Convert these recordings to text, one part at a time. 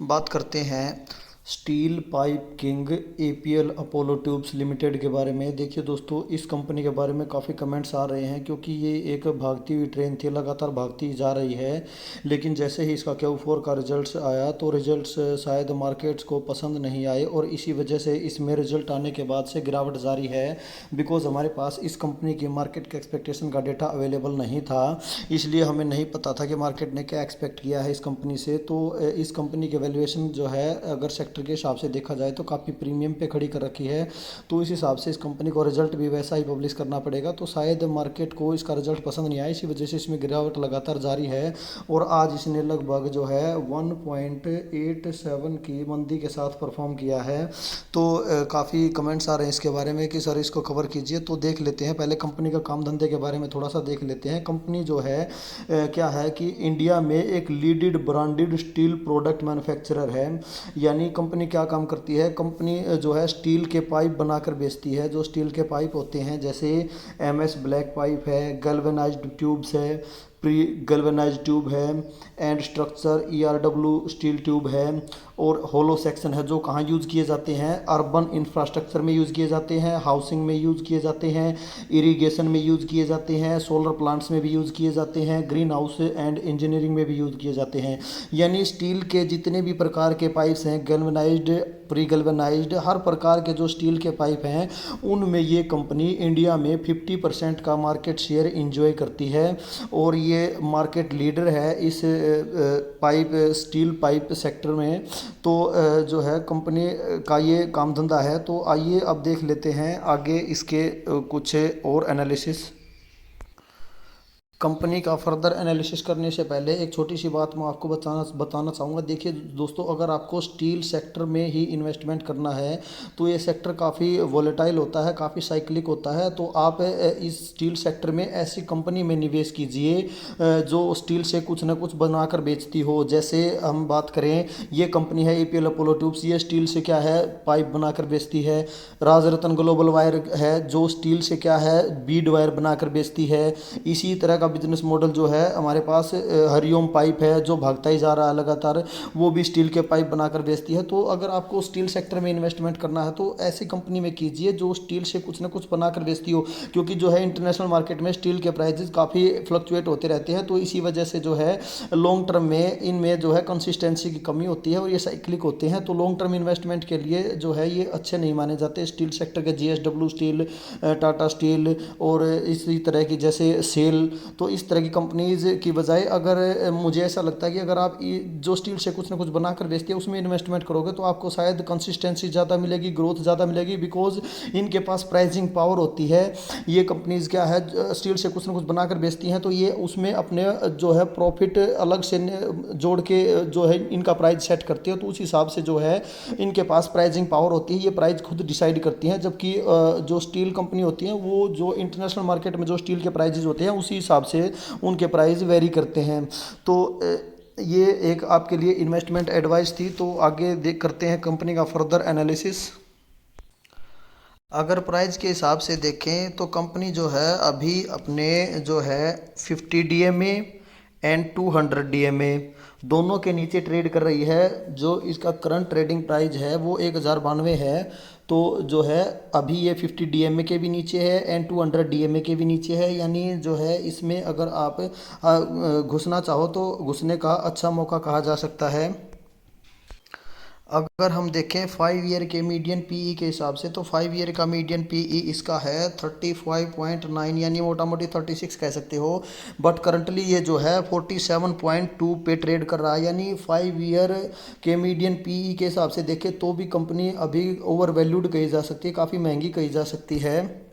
बात करते हैं steel pipe king APL Apollo tubes limited के बारे में। देखिए दोस्तों, इस कंपनी के बारे में काफ़ी कमेंट्स आ रहे हैं क्योंकि ये एक भागती हुई ट्रेन थी, लगातार भागती जा रही है। लेकिन जैसे ही इसका Q4 का रिजल्ट्स आया तो रिजल्ट्स शायद मार्केट्स को पसंद नहीं आए और इसी वजह से इसमें रिजल्ट आने के बाद से गिरावट जारी है। बिकॉज हमारे पास इस कंपनी की मार्केट के एक्सपेक्टेशन का डेटा अवेलेबल नहीं था, इसलिए हमें नहीं पता था कि मार्केट ने क्या एक्सपेक्ट किया है इस कंपनी से। तो इस कंपनी की वैल्यूएशन जो है, अगर सेक्टर के हिसाब से देखा जाए तो काफ़ी प्रीमियम पे खड़ी कर रखी है। तो इस हिसाब से इस कंपनी को रिजल्ट भी वैसा ही पब्लिश करना पड़ेगा। तो शायद मार्केट को इसका रिजल्ट पसंद नहीं आया, इसी वजह से इसमें गिरावट लगातार जारी है। और आज इसने लगभग जो है 1.87 की मंदी के साथ परफॉर्म किया है। तो काफ़ी कमेंट्स आ रहे हैं इसके बारे में कि सर इसको कवर कीजिए। तो देख लेते हैं, पहले कंपनी का काम धंधे के बारे में थोड़ा सा देख लेते हैं। कंपनी जो है क्या है कि इंडिया में एक leaded branded steel product manufacturer है। यानी कंपनी क्या काम करती है, कंपनी जो है स्टील के पाइप बनाकर बेचती है। जो स्टील के पाइप होते हैं जैसे MS ब्लैक पाइप है, गैल्वेनाइज्ड ट्यूब्स है, प्री गैल्वेनाइज्ड ट्यूब है, and structure ERW steel tube है, और होलो सेक्शन है। जो कहाँ यूज़ किए जाते हैं, अर्बन इंफ्रास्ट्रक्चर में यूज़ किए जाते हैं, हाउसिंग में यूज़ किए जाते हैं, इरिगेशन में यूज़ किए जाते हैं, सोलर प्लांट्स में भी यूज़ किए जाते हैं, ग्रीन हाउस एंड इंजीनियरिंग में भी यूज़ किए जाते हैं। यानी स्टील के जितने भी प्रकार के पाइप्स हैं, गैल्वेनाइज्ड, प्री गैल्वेनाइज्ड, हर प्रकार के जो स्टील के पाइप हैं उनमें ये कंपनी इंडिया में 50% का मार्केट शेयर इंजॉय करती है। और ये मार्केट लीडर है इस पाइप स्टील पाइप सेक्टर में। तो जो है कंपनी का ये काम धंधा है। तो आइए अब देख लेते हैं आगे इसके कुछ और एनालिसिस। कंपनी का फर्दर एनालिसिस करने से पहले एक छोटी सी बात मैं आपको बताना चाहूँगा। देखिए दोस्तों, अगर आपको स्टील सेक्टर में ही इन्वेस्टमेंट करना है तो ये सेक्टर काफ़ी वोलेटाइल होता है, काफ़ी साइक्लिक होता है। तो आप इस स्टील सेक्टर में ऐसी कंपनी में निवेश कीजिए जो स्टील से कुछ ना कुछ बनाकर बेचती हो। जैसे हम बात करें, ये कंपनी है एपीएल अपोलो ट्यूब्स, ये स्टील से क्या है पाइप बनाकर बेचती है। राजरतन ग्लोबल वायर है जो स्टील से क्या है बीड वायर बनाकर बेचती है। इसी तरह का बिजनेस मॉडल जो है हमारे पास हरिओम पाइप है जो भागता ही जा रहा है लगातार, वो भी स्टील के पाइप बनाकर बेचती है। तो अगर आपको स्टील सेक्टर में इन्वेस्टमेंट करना है तो ऐसी कंपनी में कीजिए जो स्टील से कुछ ना कुछ बनाकर बेचती हो। क्योंकि जो है इंटरनेशनल मार्केट में स्टील के प्राइसेस काफ़ी फ्लक्चुएट होते रहते हैं। तो इसी वजह से जो है लॉन्ग टर्म में इनमें जो है कंसिस्टेंसी की कमी होती है और ये साइक्लिक होते हैं। तो लॉन्ग टर्म इन्वेस्टमेंट के लिए जो है ये अच्छे नहीं माने जाते। स्टील सेक्टर के JSW स्टील, टाटा स्टील और इसी तरह की जैसे सेल, तो इस तरह की कंपनीज़ की बजाय अगर मुझे ऐसा लगता है कि अगर आप जो स्टील से कुछ ना कुछ बनाकर बेचती है उसमें इन्वेस्टमेंट करोगे तो आपको शायद कंसिस्टेंसी ज़्यादा मिलेगी, ग्रोथ ज़्यादा मिलेगी। बिकॉज इनके पास प्राइसिंग पावर होती है। ये कंपनीज़ क्या है स्टील से कुछ ना कुछ बनाकर बेचती हैं तो ये उसमें अपने जो है प्रॉफिट अलग से जोड़ के जो है इनका प्राइस सेट करती है। तो उस हिसाब से जो है इनके पास प्राइसिंग पावर होती है, ये प्राइस खुद डिसाइड करती हैं। जबकि जो स्टील कंपनी होती हैं वो जो इंटरनेशनल मार्केट में जो स्टील के प्राइजेज होते हैं उसी हिसाब से उनके प्राइस वेरी करते हैं। तो ये एक आपके लिए इन्वेस्टमेंट एडवाइस थी। तो आगे देख करते हैं कंपनी का फर्दर एनालिसिस। अगर प्राइस के हिसाब से देखें तो कंपनी जो है अभी अपने जो है 50 DMA एंड 200 DMA दोनों के नीचे ट्रेड कर रही है। जो इसका करंट ट्रेडिंग प्राइस है वो 1092 है। तो जो है अभी ये 50 DMA के भी नीचे है एंड 200 DMA के भी नीचे है। यानी जो है इसमें अगर आप घुसना चाहो तो घुसने का अच्छा मौका कहा जा सकता है। अगर हम देखें 5 ईयर के मीडियन पीई के हिसाब से तो 5 ईयर का मीडियन पीई इसका है 35.9, यानी मोटा मोटी 36 कह सकते हो। बट करंटली ये जो है 47.2 पे ट्रेड कर रहा है। यानी 5 ईयर के मीडियन पीई के हिसाब से देखें तो भी कंपनी अभी ओवर वैल्यूड कही जा सकती है, काफ़ी महंगी कही जा सकती है।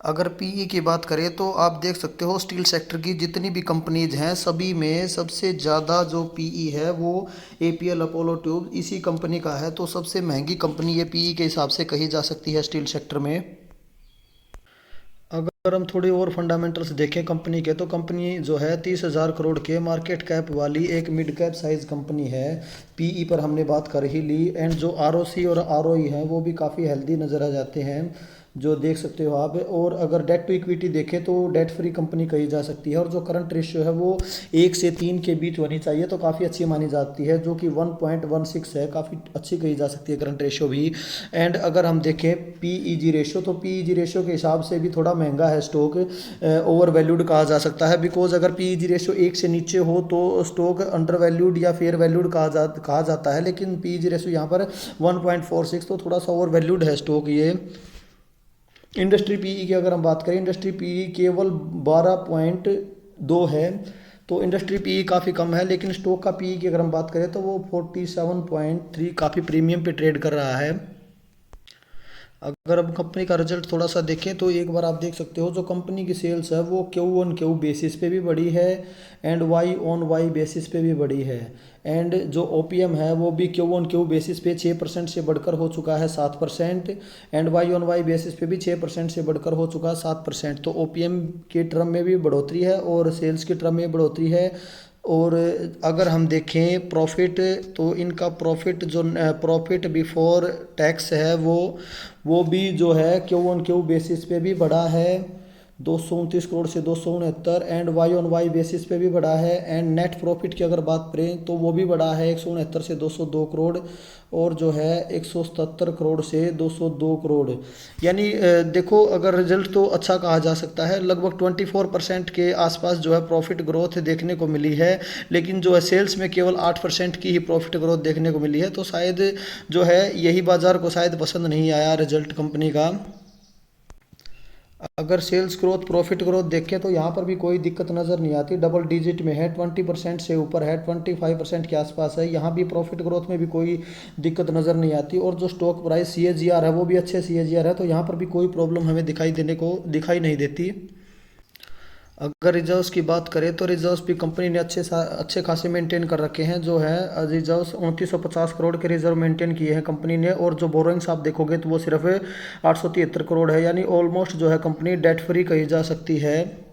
अगर पीई की बात करें तो आप देख सकते हो स्टील सेक्टर की जितनी भी कंपनीज हैं सभी में सबसे ज़्यादा जो पीई है वो एपीएल अपोलो ट्यूब इसी कंपनी का है। तो सबसे महंगी कंपनी ये पीई के हिसाब से कही जा सकती है स्टील सेक्टर में। अगर हम थोड़ी और फंडामेंटल्स देखें कंपनी के तो कंपनी जो है 30,000 करोड़ के मार्केट कैप वाली एक मिड कैप साइज कंपनी है। पीई पर हमने बात कर ही ली एंड जो आरओसी और आरओई है वो भी काफ़ी हेल्दी नज़र आ जाते हैं। जो देख सकते हो आप। और अगर डेट टू इक्विटी देखें तो डेट फ्री कंपनी कही जा सकती है, और जो करंट रेशियो है वो 1 से 3 के बीच होनी चाहिए, तो काफ़ी अच्छी मानी जाती है, जो कि 1.16 है, काफ़ी अच्छी कही जा सकती है करंट रेशियो भी। एंड अगर हम देखें पीईजी रेशियो, तो पीईजी रेशियो के हिसाब से भी थोड़ा महंगा है स्टॉक, ओवर वैल्यूड कहा जा सकता है, बिकॉज अगर पीईजी रेशियो 1 से नीचे हो तो स्टॉक अंडर वैल्यूड या फेयर वैल्यूड कहा जाता है, लेकिन पीईजी रेशियो यहाँ पर 1.46, तो थोड़ा सा ओवर वैल्यूड है स्टॉक ये। इंडस्ट्री पीई की अगर हम बात करें, इंडस्ट्री पीई केवल 12.2 है, तो इंडस्ट्री पीई काफ़ी कम है, लेकिन स्टॉक का पीई की अगर हम बात करें तो वो 47.3 काफ़ी प्रीमियम पे ट्रेड कर रहा है। अगर अब कंपनी का रिजल्ट थोड़ा सा देखें तो एक बार आप देख सकते हो, जो कंपनी की सेल्स है वो क्यू ऑन क्यू बेसिस पे भी बढ़ी है, and Y on Y basis पे भी बढ़ी है। एंड जो ओपीएम है वो भी क्यू ऑन क्यू बेसिस पे 6% से बढ़कर हो चुका है 7%, and Y on Y basis पे भी 6% से बढ़कर हो चुका है 7%। तो ओपीएम के टर्म में भी बढ़ोतरी है और सेल्स के टर्म में बढ़ोतरी है। और अगर हम देखें प्रॉफिट, तो इनका प्रॉफिट जो प्रॉफिट बिफोर टैक्स है वो भी जो है क्यू ऑन क्यू बेसिस पे भी बढ़ा है 229 करोड़ से 269, and Y on Y basis पे भी बढ़ा है। एंड नेट प्रॉफिट की अगर बात करें तो वो भी बढ़ा है 169 से 202 करोड़, और जो है 177 करोड़ से 202 करोड़। यानी देखो, अगर रिजल्ट तो अच्छा कहा जा सकता है, लगभग 24% के आसपास जो है प्रॉफिट ग्रोथ देखने को मिली है, लेकिन जो है सेल्स में केवल 8% की ही प्रॉफिट ग्रोथ देखने को मिली है, तो शायद जो है यही बाजार को शायद पसंद नहीं आया रिजल्ट कंपनी का। अगर सेल्स ग्रोथ प्रॉफिट ग्रोथ देखें तो यहाँ पर भी कोई दिक्कत नज़र नहीं आती, डबल डिजिट में है, 20% से ऊपर है, 25% के आसपास है, यहाँ भी प्रॉफिट ग्रोथ में भी कोई दिक्कत नज़र नहीं आती। और जो स्टॉक प्राइस सीएजीआर है वो भी अच्छे सीएजीआर है, तो यहाँ पर भी कोई प्रॉब्लम हमें दिखाई नहीं देती। अगर रिजर्व्स की बात करें तो रिजर्व्स भी कंपनी ने अच्छे खासे मेंटेन कर रखे हैं, जो है रिजर्व्स 2950 करोड़ के रिजर्व मेंटेन किए हैं कंपनी ने। और जो बोरोइंग्स आप देखोगे तो वो सिर्फ 873 करोड़ है, यानी ऑलमोस्ट जो है कंपनी डेट फ्री कही जा सकती है।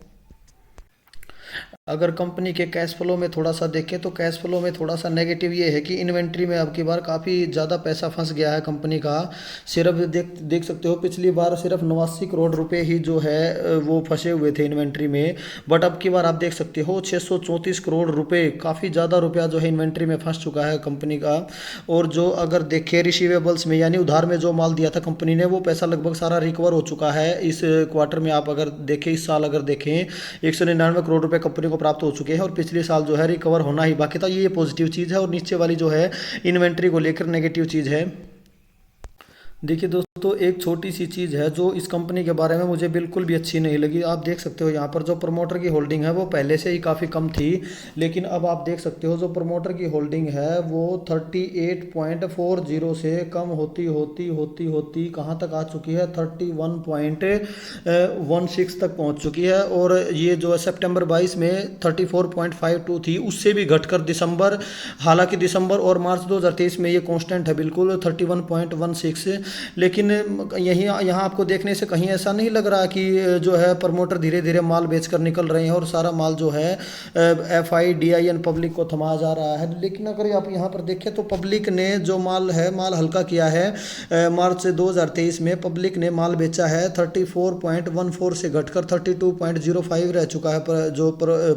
अगर कंपनी के कैश फ्लो में थोड़ा सा देखें तो कैश फ्लो में थोड़ा सा नेगेटिव ये है कि इन्वेंट्री में अब की बार काफ़ी ज़्यादा पैसा फंस गया है कंपनी का। सिर्फ देख सकते हो, पिछली बार सिर्फ 89 करोड़ रुपए ही जो है वो फंसे हुए थे इन्वेंट्री में, बट अब की बार आप देख सकते हो 634 करोड़ रुपए, काफ़ी ज़्यादा रुपया जो है इन्वेंट्री में फंस चुका है कंपनी का। और जो अगर देखें रिसीवेबल्स में, यानी उधार में जो माल दिया था कंपनी ने, वो पैसा लगभग सारा रिकवर हो चुका है इस क्वार्टर में। आप अगर देखें, इस साल अगर देखें 199 करोड़ रुपए कंपनी को प्राप्त हो चुके हैं, और पिछले साल जो है रिकवर होना ही बाकी था, ये पॉजिटिव चीज़ है। और नीचे वाली जो है इन्वेंट्री को लेकर नेगेटिव चीज़ है। देखिए दोस्तों, एक छोटी सी चीज़ है जो इस कंपनी के बारे में मुझे बिल्कुल भी अच्छी नहीं लगी। आप देख सकते हो यहाँ पर जो प्रमोटर की होल्डिंग है वो पहले से ही काफ़ी कम थी, लेकिन अब आप देख सकते हो जो प्रमोटर की होल्डिंग है वो 38.40 से कम होती होती होती होती कहाँ तक आ चुकी है, 31.16 तक पहुँच चुकी है। और ये जो है सितंबर 22 में 34.52 थी, उससे भी घटकर दिसंबर, हालांकि दिसंबर और मार्च 2023 में ये कांस्टेंट है बिल्कुल 31.16। लेकिन यहाँ आपको देखने से कहीं ऐसा नहीं लग रहा कि जो है प्रमोटर धीरे धीरे माल बेचकर निकल रहे हैं और सारा माल जो है FIDIN पब्लिक को थमा जा रहा है। लेकिन अगर आप यहाँ पर देखें तो पब्लिक ने जो माल हल्का किया है। मार्च 2023 में पब्लिक ने माल बेचा है 34.14 से घटकर 32.05 रह चुका है जो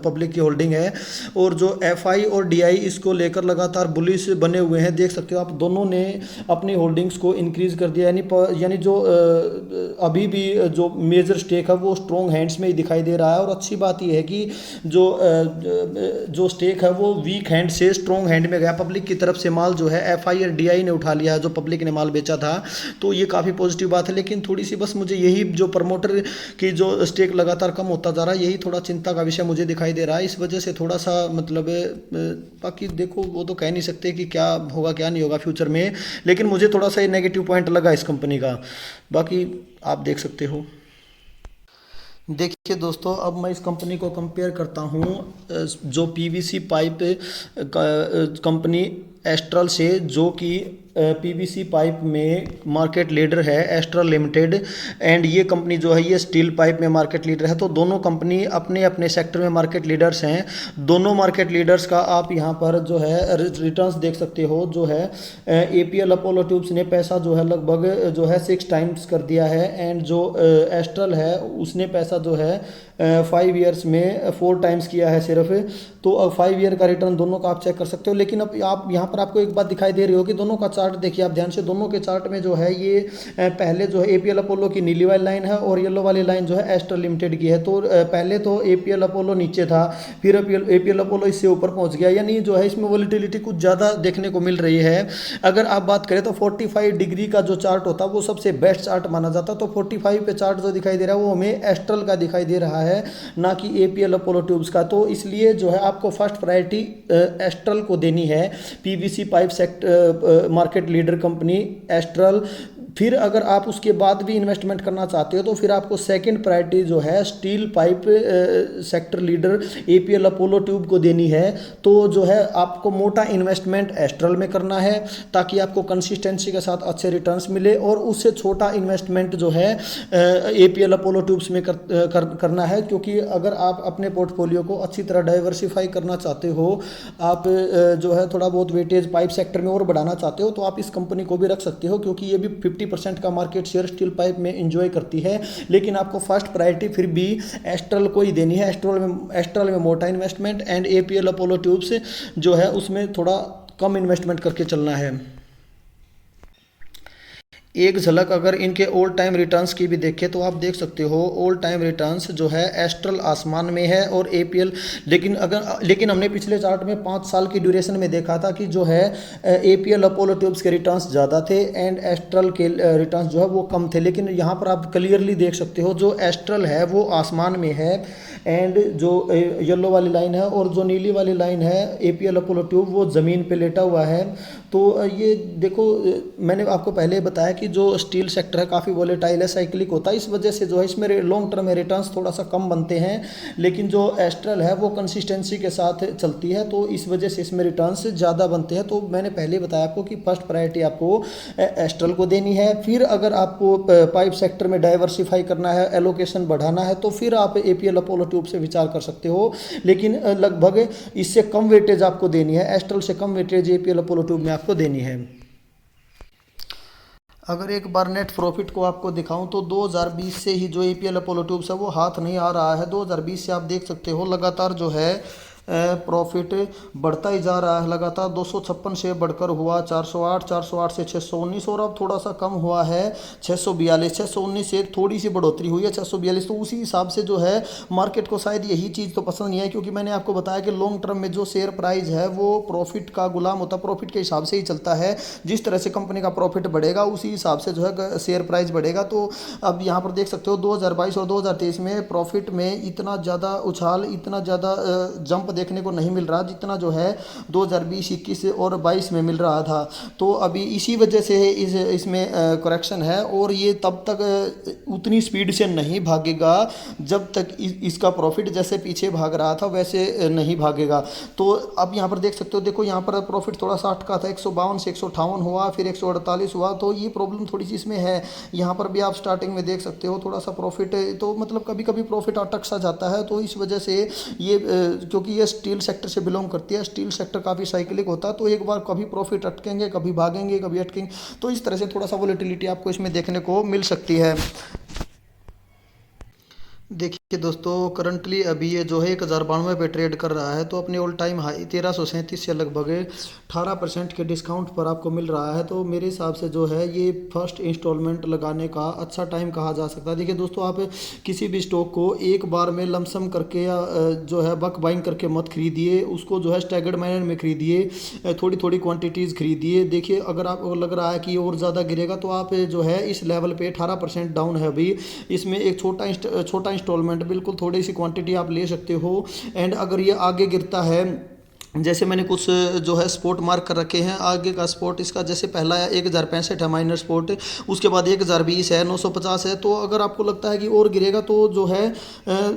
पब्लिक की होल्डिंग है। और जो FI और DI इसको लेकर लगातार बुलिश बने हुए हैं, देख सकते हो आप, दोनों ने अपनी होल्डिंग्स को इंक्रीज कर दिया। यानी जो अभी भी जो मेजर स्टेक है वो स्ट्रॉन्ग हैंड्स में ही दिखाई दे रहा है। और अच्छी बात यह है कि जो स्टेक है वो वीक हैंड से स्ट्रॉन्ग हैंड में गया, पब्लिक की तरफ से माल जो है FI और DI ने उठा लिया है, जो पब्लिक ने माल बेचा था। तो ये काफ़ी पॉजिटिव बात है। लेकिन थोड़ी सी बस मुझे यही जो प्रमोटर की जो स्टेक लगातार कम होता जा रहा है, यही थोड़ा चिंता का विषय मुझे दिखाई दे रहा है। इस वजह से थोड़ा सा मतलब बाकी देखो, वो तो कह नहीं सकते कि क्या होगा क्या नहीं होगा फ्यूचर में, लेकिन मुझे थोड़ा सा ये नेगेटिव पॉइंट लगा इस कंपनी का। बाकी आप देख सकते हो। देखिए दोस्तों, अब मैं इस कंपनी को कंपेयर करता हूँ जो PVC पाइप कंपनी एस्ट्रल से, जो कि पीवीसी पाइप में मार्केट लीडर है एस्ट्रल लिमिटेड, एंड ये कंपनी जो है ये स्टील पाइप में मार्केट लीडर है। तो दोनों कंपनी अपने अपने सेक्टर में मार्केट लीडर्स हैं। दोनों मार्केट लीडर्स का आप यहाँ पर जो है रिटर्न्स देख सकते हो। जो है एपीएल अपोलो ट्यूब्स ने पैसा जो है लगभग जो है 6 टाइम्स कर दिया है, एंड जो एस्ट्रल है उसने पैसा जो है 5 ईयर्स में 4 टाइम्स किया है सिर्फ। तो 5 ईयर का रिटर्न दोनों का आप चेक कर सकते हो। लेकिन अब आप यहाँ पर आपको एक बात दिखाई दे रही होगी, दोनों का चार्ट देखिए आप ध्यान से। दोनों के चार्ट में जो है ये पहले जो है एपीएल अपोलो की नीली वाली लाइन है और येलो वाली लाइन जो है एस्ट्रल लिमिटेड की है। तो पहले तो एपीएल अपोलो नीचे था, फिर एपीएल अपोलो इससे ऊपर पहुंच गया, यानी जो है इसमें वोलेटिलिटी कुछ ज़्यादा देखने को मिल रही है। अगर आप बात करें तो 45 डिग्री का जो चार्ट होता है वो सबसे बेस्ट चार्ट माना जाता है। तो 45 पे चार्ट जो दिखाई दे रहा है वो हमें एस्ट्रल का दिखाई दे रहा है, ना कि एपीएल अपोलो ट्यूब्स का। तो इसलिए जो है आपको फर्स्ट प्रायोरिटी एस्ट्रल को देनी है, PVC pipe sector market leader company astral. फिर अगर आप उसके बाद भी इन्वेस्टमेंट करना चाहते हो तो फिर आपको सेकंड प्रायोरिटी जो है steel pipe sector leader APL Apollo tube को देनी है। तो जो है आपको मोटा इन्वेस्टमेंट एस्ट्रल में करना है ताकि आपको कंसिस्टेंसी के साथ अच्छे रिटर्न्स मिले, और उससे छोटा इन्वेस्टमेंट जो है एपीएल अपोलो ट्यूब्स में करना है। क्योंकि अगर आप अपने पोर्टफोलियो को अच्छी तरह डाइवर्सिफाई करना चाहते हो, आप जो है थोड़ा बहुत वेटेज पाइप सेक्टर में और बढ़ाना चाहते हो, तो आप इस कंपनी को भी रख सकते हो, क्योंकि ये भी 50% का मार्केट शेयर स्टील पाइप में एंजॉय करती है। लेकिन आपको फर्स्ट प्रायोरिटी फिर भी एस्ट्रल को ही देनी है। एस्ट्रल में मोटा investment, and APL Apollo tubes जो है उसमें थोड़ा कम इन्वेस्टमेंट करके चलना है। एक झलक अगर इनके ऑल टाइम रिटर्न्स की भी देखें तो आप देख सकते हो ऑल टाइम रिटर्न्स जो है एस्ट्रल आसमान में है और एपीएल, लेकिन हमने पिछले चार्ट में 5 साल की ड्यूरेशन में देखा था कि जो है एपीएल अपोलो ट्यूब्स के रिटर्न्स ज़्यादा थे एंड एस्ट्रल के रिटर्न्स जो है वो कम थे। लेकिन यहाँ पर आप क्लियरली देख सकते हो जो एस्ट्रल है वो आसमान में है, एंड जो येलो वाली लाइन है और जो नीली वाली लाइन है एपीएल अपोलो ट्यूब वो ज़मीन पे लेटा हुआ है। तो ये देखो, मैंने आपको पहले बताया कि जो स्टील सेक्टर है काफ़ी वोलेटाइल है, साइक्लिक होता है, इस वजह से जो है इसमें लॉन्ग टर्म में रिटर्न्स थोड़ा सा कम बनते हैं। लेकिन जो एस्ट्रल है वो कंसिस्टेंसी के साथ चलती है, तो इस वजह से इसमें रिटर्न्स ज़्यादा बनते हैं। तो मैंने पहले बताया आपको कि फर्स्ट प्रायोरिटी आपको एस्ट्रल को देनी है। फिर अगर आपको पाइप सेक्टर में डाइवर्सिफाई करना है, एलोकेशन बढ़ाना है, तो फिर आप एपीएल अपोलो ट्यूब से विचार कर सकते हो। लेकिन लगभग इससे कम वेटेज आपको देनी है, एस्ट्रल से कम वेटेज एपीएल अपोलो ट्यूब में आपको देनी है। अगर एक बार नेट प्रॉफिट को आपको दिखाऊं तो 2020 से ही जो एपीएल अपोलो ट्यूब्स है वो हाथ नहीं आ रहा है। 2020 से आप देख सकते हो लगातार जो है प्रॉफिट बढ़ता ही जा रहा है। लगातार 256 से बढ़कर हुआ 408, 408 से 619 और अब थोड़ा सा कम हुआ है 642, 619 से एक थोड़ी सी बढ़ोतरी हुई है 642। तो उसी हिसाब से जो है मार्केट को शायद यही चीज़ तो पसंद नहीं है, क्योंकि मैंने आपको बताया कि लॉन्ग टर्म में जो शेयर प्राइस है वो प्रॉफिट का गुलाम होता है, प्रॉफिट के हिसाब से ही चलता है। जिस तरह से कंपनी का प्रॉफिट बढ़ेगा उसी हिसाब से जो है शेयर प्राइस बढ़ेगा। तो अब यहाँ पर देख सकते हो 2022 और 2023 में प्रॉफिट में इतना ज़्यादा उछाल, इतना ज़्यादा जंप देखने को नहीं मिल रहा जितना जो है 2020, 21 और 22 में मिल रहा था। तो अभी इसी वजह से इसमें करेक्शन है और ये तब तक उतनी स्पीड से नहीं भागेगा जब तक इसका प्रॉफिट जैसे पीछे भाग रहा था वैसे नहीं भागेगा। तो अब यहाँ पर देख सकते हो, देखो यहाँ पर प्रॉफिट थोड़ा सा अटका था, 152 से 158 हुआ, फिर 148 हुआ। तो ये प्रॉब्लम थोड़ी सी इसमें है। यहाँ पर भी आप स्टार्टिंग में देख सकते हो थोड़ा सा प्रॉफिट, तो मतलब कभी कभी प्रॉफिट अटक सा जाता है। तो इस वजह से ये क्योंकि ये स्टील सेक्टर से बिलोंग करती है, स्टील सेक्टर काफ़ी साइक्लिक होता है, तो एक बार कभी प्रॉफिट अटकेंगे, कभी भागेंगे, कभी अटकेंगे। तो इस तरह से थोड़ा सा वोलेटिलिटी आपको इसमें देखने को मिल सकती है। देखिए दोस्तों, करंटली अभी ये जो है 1092 पे ट्रेड कर रहा है, तो अपने ऑल टाइम हाई 1337 से लगभग 18% के डिस्काउंट पर आपको मिल रहा है। तो मेरे हिसाब से जो है ये फर्स्ट इंस्टॉलमेंट लगाने का अच्छा टाइम कहा जा सकता है। देखिए दोस्तों, आप किसी भी स्टॉक को एक बार में लमसम करके या जो है बक बाइंग करके मत खरीदिए, उसको जो है स्टैगर्ड मैनर में खरीदिए, थोड़ी थोड़ी क्वान्टिटीज़ खरीदिए। देखिए अगर आपको लग रहा है कि और ज़्यादा गिरेगा तो आप जो है इस लेवल पर 18% डाउन है अभी, इसमें एक छोटा इंस्टॉलमेंट बिल्कुल थोड़ी सी क्वांटिटी आप ले सकते हो। एंड अगर ये आगे गिरता है जैसे मैंने कुछ जो है स्पोर्ट मार्क कर रखे हैं। आगे का स्पोर्ट इसका जैसे पहला 1065 है माइनर स्पोर्ट, उसके बाद 1020 है, 950 है। तो अगर आपको लगता है कि और गिरेगा तो जो है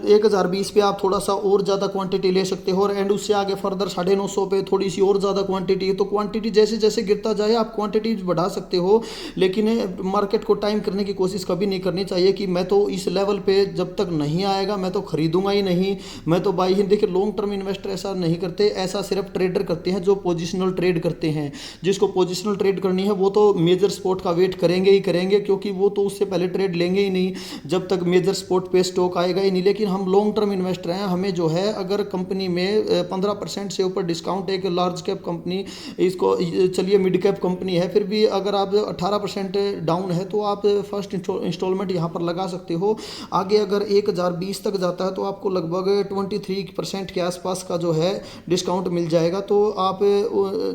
1020 पे आप थोड़ा सा और ज़्यादा क्वांटिटी ले सकते हो, और एंड उससे आगे फर्दर 950 पे थोड़ी सी और ज़्यादा क्वांटिटी है। तो क्वांटिटी जैसे जैसे गिरता जाए आप क्वांटिटी बढ़ा सकते हो, लेकिन मार्केट को टाइम करने की कोशिश कभी नहीं करनी चाहिए कि मैं तो इस लेवल पे जब तक नहीं आएगा मैं तो खरीदूंगा ही नहीं, मैं तो बाई ही। देखिए लॉन्ग टर्म इन्वेस्टर ऐसा नहीं करते, ऐसा सिर्फ ट्रेडर करते हैं जो पोजिशनल ट्रेड करते हैं। जिसको पोजिशनल ट्रेड करनी है वो तो मेजर स्पॉट का वेट करेंगे ही करेंगे, क्योंकि वो तो उससे पहले ट्रेड लेंगे ही नहीं जब तक मेजर स्पॉट पे स्टॉक आएगा ही नहीं। लेकिन हम लॉन्ग टर्म इन्वेस्टर हैं, हमें जो है अगर कंपनी में 15% से ऊपर डिस्काउंट, एक लार्ज कैप कंपनी, इसको चलिए मिड कैप कंपनी है, फिर भी अगर आप 18% डाउन है तो आप फर्स्ट इंस्टॉलमेंट यहाँ पर लगा सकते हो। आगे अगर 1020 तक जाता है तो आपको लगभग 23% के आसपास का जो है डिस्काउंट मिल जाएगा। तो आप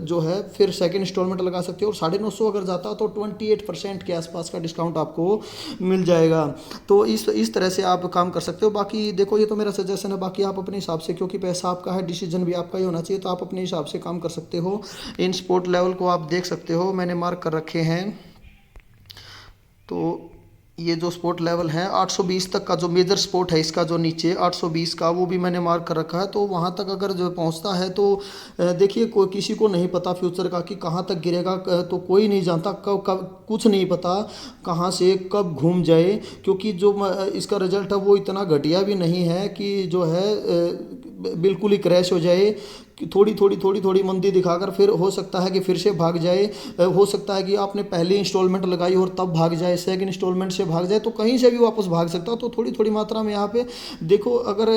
जो है फिर सेकंड इंस्टॉलमेंट लगा सकते हो, और 950 अगर जाता है तो 28% के आसपास का डिस्काउंट आपको मिल जाएगा। तो इस तरह से आप काम कर सकते हो। बाकी देखो ये तो मेरा सजेशन है, बाकी आप अपने हिसाब से, क्योंकि पैसा आपका है, डिसीजन भी आपका ही होना चाहिए, तो आप अपने हिसाब से काम कर सकते हो। इन स्पोर्ट लेवल को आप देख सकते हो, मैंने मार्क कर रखे हैं। तो ये जो स्पोर्ट लेवल है 820 तक का जो मेजर स्पोर्ट है, इसका जो नीचे 820 का, वो भी मैंने मार्क कर रखा है। तो वहाँ तक अगर जो पहुँचता है तो देखिए कोई किसी को नहीं पता फ्यूचर का कि कहाँ तक गिरेगा, तो कोई नहीं जानता कब कब, कुछ नहीं पता कहाँ से कब घूम जाए, क्योंकि जो इसका रिजल्ट है वो इतना घटिया भी नहीं है कि जो है बिल्कुल ही क्रैश हो जाए। कि थोड़ी मंदी दिखाकर फिर हो सकता है कि फिर से भाग जाए। हो सकता है कि आपने पहली इंस्टॉलमेंट लगाई और तब भाग जाए, सेकंड इंस्टॉलमेंट से भाग जाए, तो कहीं से भी वापस भाग सकता है। तो थोड़ी मात्रा में यहाँ पे देखो, अगर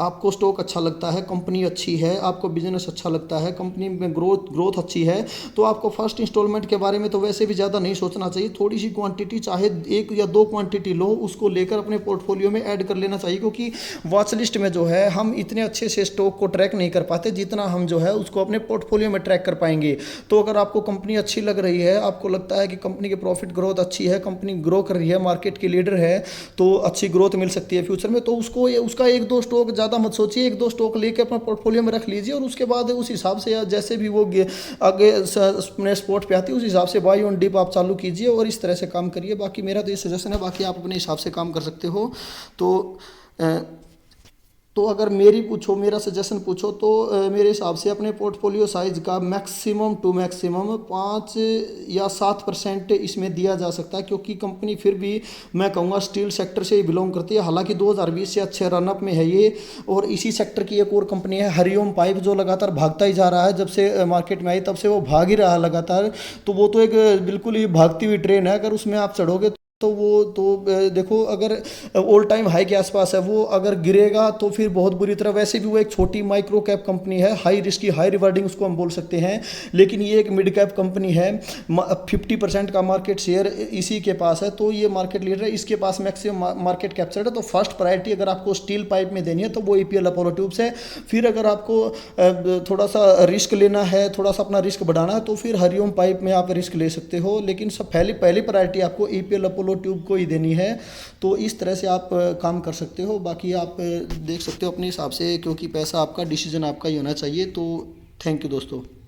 आपको स्टॉक अच्छा लगता है, कंपनी अच्छी है, आपको बिजनेस अच्छा लगता है, कंपनी में ग्रोथ अच्छी है, तो आपको फर्स्ट इंस्टॉलमेंट के बारे में तो वैसे भी ज़्यादा नहीं सोचना चाहिए। थोड़ी सी क्वांटिटी, चाहे 1 या 2 क्वांटिटी लो, उसको लेकर अपने पोर्टफोलियो में ऐड कर लेना चाहिए, क्योंकि वॉच लिस्ट में जो है हम इतने अच्छे से स्टॉक को ट्रैक नहीं कर पाते जितना हम जो है उसको अपने पोर्टफोलियो में ट्रैक कर पाएंगे। तो अगर आपको कंपनी अच्छी लग रही है, आपको लगता है कि कंपनी की प्रॉफिट ग्रोथ अच्छी है, कंपनी ग्रो कर रही है, मार्केट की लीडर है, तो अच्छी ग्रोथ मिल सकती है फ्यूचर में, तो उसको उसका 1-2 स्टॉक, ज़्यादा मत सोचिए, 1-2 स्टॉक लेके अपना पोर्टफोलियो में रख लीजिए, और उसके बाद उस हिसाब से जैसे भी वो आगे अपने स्पॉट पे आती है उस हिसाब से बाई ऑन डिप आप चालू कीजिए और इस तरह से काम करिए। बाकी मेरा तो ये सजेशन है, बाकी आप अपने हिसाब से काम कर सकते हो। तो अगर मेरा सजेशन पूछो तो मेरे हिसाब से अपने पोर्टफोलियो साइज़ का मैक्सिमम टू मैक्सिमम 5 या 7% इसमें दिया जा सकता है, क्योंकि कंपनी फिर भी मैं कहूँगा स्टील सेक्टर से ही बिलोंग करती है। हालांकि 2020 से अच्छे रनअप में है ये, और इसी सेक्टर की एक और कंपनी है हरिओम पाइप, जो लगातार भागता ही जा रहा है। जब से मार्केट में आई तब से वो भाग ही रहा है लगातार, तो वो तो एक बिल्कुल ही भागती हुई ट्रेन है। अगर उसमें आप चढ़ोगे तो वो तो देखो, अगर ऑल टाइम हाई के आसपास है, वो अगर गिरेगा तो फिर बहुत बुरी तरह। वैसे भी वो एक छोटी माइक्रो कैप कंपनी है, हाई रिस्क की हाई रिवार्डिंग उसको हम बोल सकते हैं, लेकिन ये एक मिड कैप कंपनी है। 50% का मार्केट शेयर इसी के पास है, तो ये मार्केट लीडर है, इसके पास मैक्सिमम मार्केट कैप्चर है। तो फर्स्ट प्रायोरिटी अगर आपको स्टील पाइप में देनी है तो वो EPL अपोलो ट्यूब्स है। फिर अगर आपको थोड़ा सा रिस्क लेना है, थोड़ा सा अपना रिस्क बढ़ाना है, तो फिर हरिओम पाइप में आप रिस्क ले सकते हो, लेकिन सब पहली प्रायोरिटी आपको EPL अपोलो ट्यूब को ही देनी है। तो इस तरह से आप काम कर सकते हो। बाकी आप देख सकते हो अपने हिसाब से, क्योंकि पैसा आपका, डिसीजन आपका ही होना चाहिए। तो थैंक यू दोस्तों।